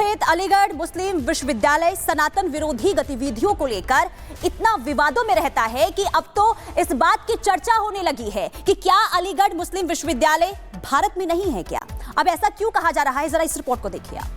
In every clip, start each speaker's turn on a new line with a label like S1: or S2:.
S1: स्थित अलीगढ़ मुस्लिम विश्वविद्यालय सनातन विरोधी गतिविधियों को लेकर इतना विवादों में रहता है कि अब तो इस बात की चर्चा होने लगी है कि क्या अलीगढ़ मुस्लिम विश्वविद्यालय भारत में नहीं है क्या? अब ऐसा क्यों कहा जा रहा है, जरा इस रिपोर्ट को देखिए आप।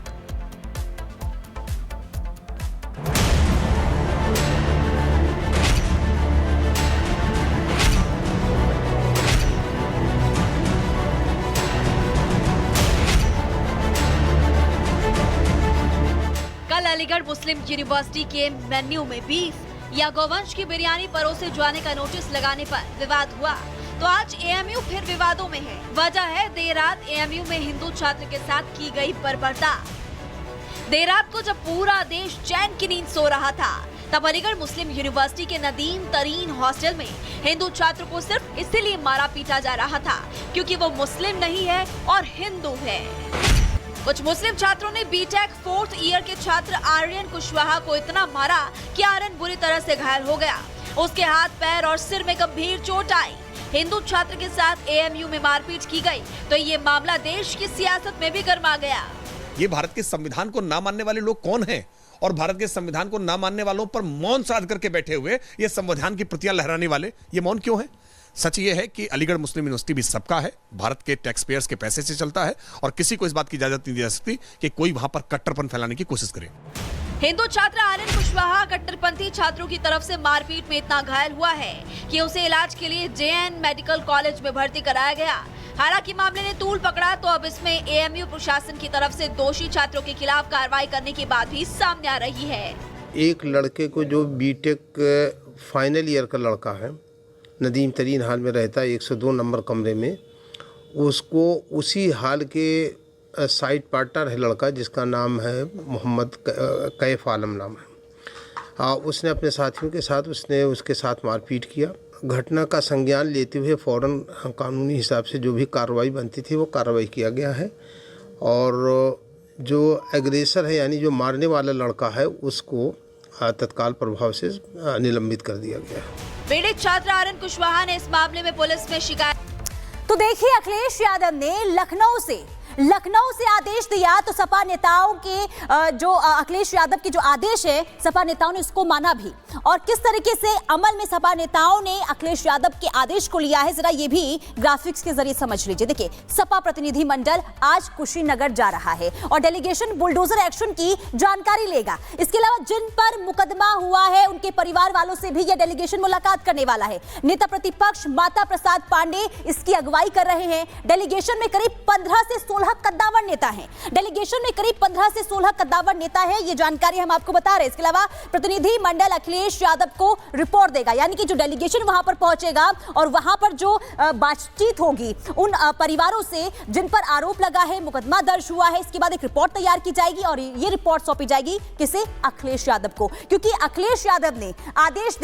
S2: अलीगढ़ मुस्लिम यूनिवर्सिटी के मेन्यू में बीफ या गौवंश की बिरयानी परोसे जाने का नोटिस लगाने पर विवाद हुआ, तो आज एएमयू फिर विवादों में है। वजह है देर रात एएमयू में हिंदू छात्र के साथ की गई बर्बरता। देर रात को जब पूरा देश चैन की नींद सो रहा था, तब अलीगढ़ मुस्लिम यूनिवर्सिटी के नदीम तरीन हॉस्टल में हिंदू छात्र को सिर्फ इसीलिए मारा पीटा जा रहा था क्योंकि वो मुस्लिम नहीं है और हिंदू है। कुछ मुस्लिम छात्रों ने बीटेक 4th ईयर के छात्र आर्यन कुशवाहा को इतना मारा कि आर्यन बुरी तरह से घायल हो गया। उसके हाथ, पैर और सिर में गंभीर चोट आई। हिंदू छात्र के साथ एएमयू में मारपीट की गई तो ये मामला देश की सियासत में भी गर्मा गया।
S3: ये भारत के संविधान को ना मानने वाले लोग कौन हैं? और भारत के संविधान को ना मानने वालों पर मौन साध करके बैठे हुए ये संविधान की प्रतियां लहराने वाले, ये मौन क्यों है? सच ये है कि अलीगढ़ मुस्लिम यूनिवर्सिटी भी सबका है, भारत के टैक्स पेयर्स के पैसे से चलता है और किसी को इस बात की इजाजत नहीं दी जा सकती कि कोई वहां पर कट्टरपन फैलाने की कोशिश करे।
S2: हिंदू छात्र आर्यन कुशवाहा कट्टरपंथी छात्रों की तरफ से मारपीट में इतना घायल हुआ है कि उसे इलाज के लिए जेएन मेडिकल कॉलेज में भर्ती कराया गया। हालांकि मामले ने तूल पकड़ा तो अब इसमें एएमयू प्रशासन की तरफ से दोषी छात्रों के खिलाफ कार्रवाई करने की बात भी सामने आ रही है।
S4: एक लड़के को जो बीटेक फाइनल ईयर का लड़का है, नदीम तरीन हाल में रहता है 102 नंबर कमरे में, उसको उसी हाल के साइड पार्टनर है लड़का जिसका नाम है मोहम्मद कैफ आलम नाम है। उसने अपने साथियों के साथ उसके साथ मारपीट किया। घटना का संज्ञान लेते हुए फ़ौरन कानूनी हिसाब से जो भी कार्रवाई बनती थी वो कार्रवाई किया गया है और जो एग्रेसर है यानी जो मारने वाला लड़का है उसको तत्काल प्रभाव से निलंबित कर दिया गया है।
S2: पीड़ित छात्र आर्यन कुशवाहा ने इस मामले में पुलिस में शिकायत।
S1: तो देखिए, अखिलेश यादव ने लखनऊ से आदेश दिया तो सपा नेताओं के जो अखिलेश यादव के जो आदेश है, सपा नेताओं ने उसको माना भी। और किस तरीके से अमल में सपा नेताओं ने अखिलेश यादव के आदेश को लिया है, जरा ये भी ग्राफिक्स के जरिए समझ लीजिए। देखिए, सपा प्रतिनिधि मंडल आज कुशीनगर जा रहा है और डेलीगेशन बुलडोजर एक्शन की जानकारी लेगा। इसके अलावा जिन पर मुकदमा हुआ है उनके परिवार वालों से भी यह डेलीगेशन मुलाकात करने वाला है। नेता प्रतिपक्ष माता प्रसाद पांडे इसकी अगुवाई कर रहे हैं। डेलीगेशन में करीब 15 से 16 कद्दावर नेता हैं। डेलीगेशन में करीब 15 से 16 कद्दावर नेता है, ये जानकारी हम आपको बता रहे हैं। इसके अलावा प्रतिनिधि मंडल अखिलेश यादव को रिपोर्ट देगा, यानी कि जो डेलीगेशन वहां पर पहुंचेगा और वहां पर जो बातचीत होगी उन परिवारों से जिन पर आरोप लगा है, मुकदमा दर्ज हुआ है, इसके बाद एक रिपोर्ट तैयार की जाएगी और ये रिपोर्ट सौंपी जाएगी किसे? अखिलेश यादव को, क्योंकि अखिलेश यादव ने आदेश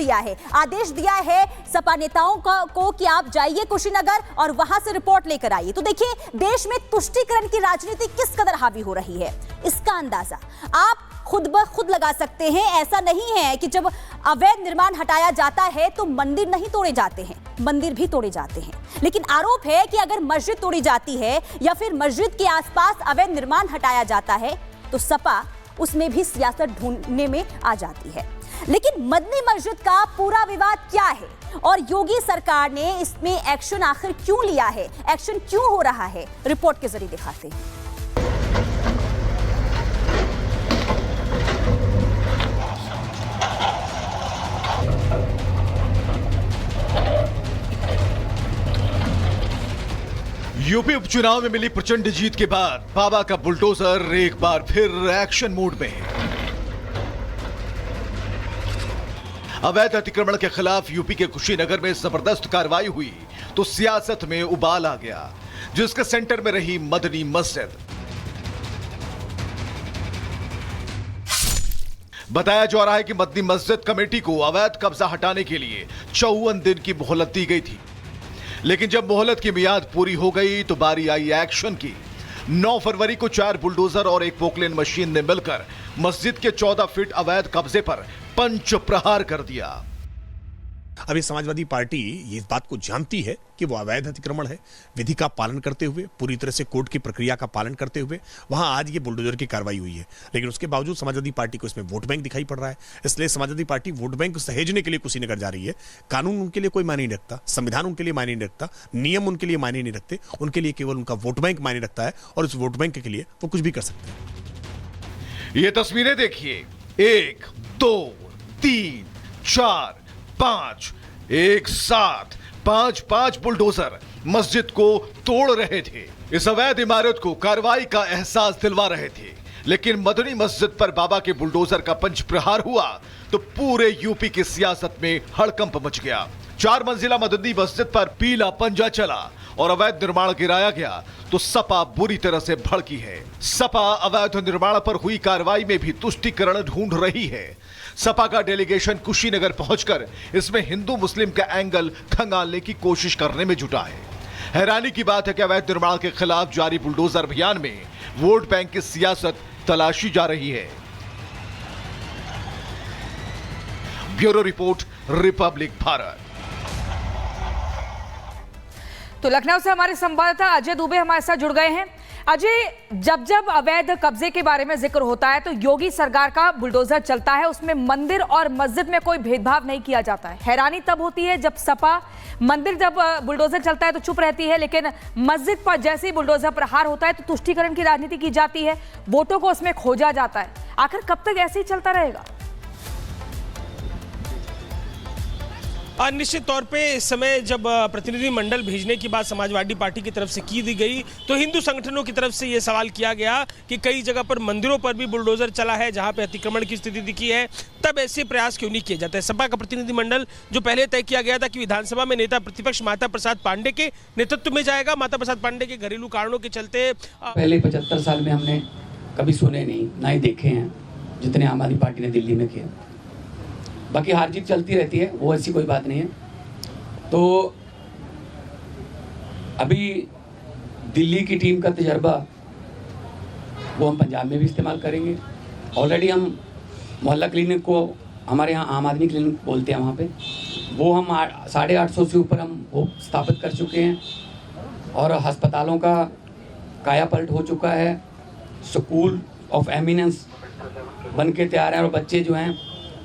S1: दिया है सपा नेताओं को कि आप जाइए कुशीनगर और वहां से रिपोर्ट लेकर आइए। तो देखिए, देश में तुष्टीकरण की राजनीति किस कदर हावी हो रही है, इसका अंदाजा आप खुद ब खुद लगा सकते हैं। ऐसा नहीं है कि जब अवैध निर्माण हटाया जाता है तो मंदिर नहीं तोड़े जाते हैं, मंदिर भी तोड़े जाते हैं। लेकिन आरोप है कि अगर मस्जिद तोड़ी जाती है या फिर मस्जिद के आसपास अवैध निर्माण हटाया जाता है तो सपा उसमें भी सियासत ढूंढने में आ जाती है। लेकिन मदनी मस्जिद का पूरा विवाद क्या है और योगी सरकार ने इसमें एक्शन आखिर क्यों लिया है, एक्शन क्यों हो रहा है, रिपोर्ट के जरिए दिखाते हैं।
S5: यूपी उपचुनाव में मिली प्रचंड जीत के बाद बाबा का बुलडोजर एक बार फिर एक्शन मोड में है। अवैध अतिक्रमण के खिलाफ यूपी के कुशीनगर में जबरदस्त कार्रवाई हुई तो सियासत में उबाल आ गया, जिसके सेंटर में रही मदनी मस्जिद। बताया जा रहा है कि मदनी मस्जिद कमेटी को अवैध कब्जा हटाने के लिए 54 दिन की मोहलत दी गई थी, लेकिन जब मोहलत की मियाद पूरी हो गई तो बारी आई एक्शन की। 9 फरवरी को 4 बुलडोजर और 1 पोकलेन मशीन ने मिलकर मस्जिद के 14 फीट अवैध कब्जे पर पंच प्रहार कर दिया।
S3: अभी समाजवादी पार्टी ये इस बात को जानती है कि वो अवैध अतिक्रमण है, विधि का पालन करते हुए, पूरी तरह से कोर्ट की प्रक्रिया का पालन करते हुए वहां आज ये बुलडोजर की कार्रवाई हुई है। लेकिन उसके बावजूद समाजवादी पार्टी को इसमें वोट बैंक दिखाई पड़ रहा है। इसलिए समाजवादी पार्टी वोट बैंक सहेजने के लिए कुशीनगर जा रही है। कानून उनके लिए कोई मायने नहीं रखता, संविधान उनके लिए मायने नहीं रखता, नियम उनके लिए मायने नहीं रखते। उनके लिए केवल उनका वोट बैंक मायने रखता है और उस वोट बैंक के लिए वो कुछ भी कर सकते हैं।
S5: ये तस्वीरें देखिए, 1 2 3 4 5 एक साथ 5 बुलडोजर मस्जिद को तोड़ रहे थे। इस अवैध इमारत को कार्रवाई का एहसास दिलवा रहे थे। लेकिन मदनी मस्जिद पर बाबा के बुलडोजर का पंच प्रहार हुआ तो पूरे यूपी की सियासत में हड़कंप मच गया। 4 मंजिला मदनी मस्जिद पर पीला पंजा चला और अवैध निर्माण गिराया गया तो सपा बुरी तरह से भड़की है। सपा अवैध निर्माण पर हुई कार्रवाई में भी तुष्टीकरण ढूंढ रही है। सपा का डेलीगेशन कुशीनगर पहुंचकर इसमें हिंदू मुस्लिम का एंगल खंगालने की कोशिश करने में जुटा है। हैरानी की बात है कि अवैध निर्माण के खिलाफ जारी बुलडोजर अभियान में वोट बैंक की सियासत तलाशी जा रही है। Bureau report, Republic Bharat.
S6: तो लखनऊ से हमारे संवाददाता अजय दुबे हमारे साथ जुड़ गए हैं। अजय, जब जब अवैध कब्जे के बारे में जिक्र होता है तो योगी सरकार का बुलडोजर चलता है, उसमें मंदिर और मस्जिद में कोई भेदभाव नहीं किया जाता है। हैरानी तब होती है जब सपा मंदिर जब बुलडोजर चलता है तो चुप रहती है, लेकिन मस्जिद पर जैसे ही बुलडोजर प्रहार होता है तो तुष्टीकरण की राजनीति की जाती है, वोटों को उसमें खोजा जाता है। आखिर कब तक ऐसे ही चलता रहेगा?
S7: निश्चित तौर पे इस समय जब प्रतिनिधि मंडल भेजने की बात समाजवादी पार्टी की तरफ से की दी गई तो हिंदू संगठनों की तरफ से ये सवाल किया गया कि कई जगह पर मंदिरों पर भी बुलडोजर चला है जहां पे अतिक्रमण की स्थिति दिखी है, तब ऐसे प्रयास क्यों नहीं किए जाते। सपा का प्रतिनिधि मंडल जो पहले तय किया गया था कि विधानसभा में नेता प्रतिपक्ष माता प्रसाद पांडे के नेतृत्व में जाएगा, माता प्रसाद पांडे के घरेलू कारणों के चलते
S8: पहले 75 साल में हमने कभी सुने नहीं, ना ही देखे हैं जितने आम आदमी पार्टी ने दिल्ली में किए। बाकी हार जीत चलती रहती है, वो ऐसी कोई बात नहीं है। तो अभी दिल्ली की टीम का तजर्बा वो हम पंजाब में भी इस्तेमाल करेंगे। ऑलरेडी हम मोहल्ला क्लिनिक को, हमारे यहाँ आम आदमी क्लिनिक बोलते हैं, वहाँ पे वो हम 850 से ऊपर हम वो स्थापित कर चुके हैं और अस्पतालों का कायापलट हो चुका है। स्कूल ऑफ एमिनेंस बन के तैयार हैं और बच्चे जो हैं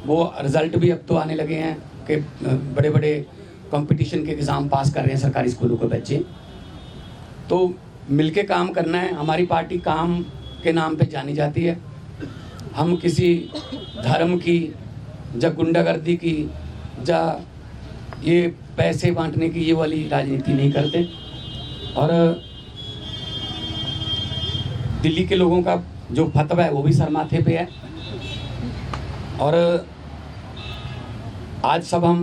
S8: वो रिज़ल्ट भी अब तो आने लगे हैं कि बड़े बड़े कंपटीशन के एग्ज़ाम पास कर रहे हैं सरकारी स्कूलों के बच्चे। तो मिलके काम करना है। हमारी पार्टी काम के नाम पे जानी जाती है। हम किसी धर्म की या गुंडागर्दी की या ये पैसे बांटने की ये वाली राजनीति नहीं करते। और दिल्ली के लोगों का जो फतवा है वो भी सर माथे पे है। और आज सब हम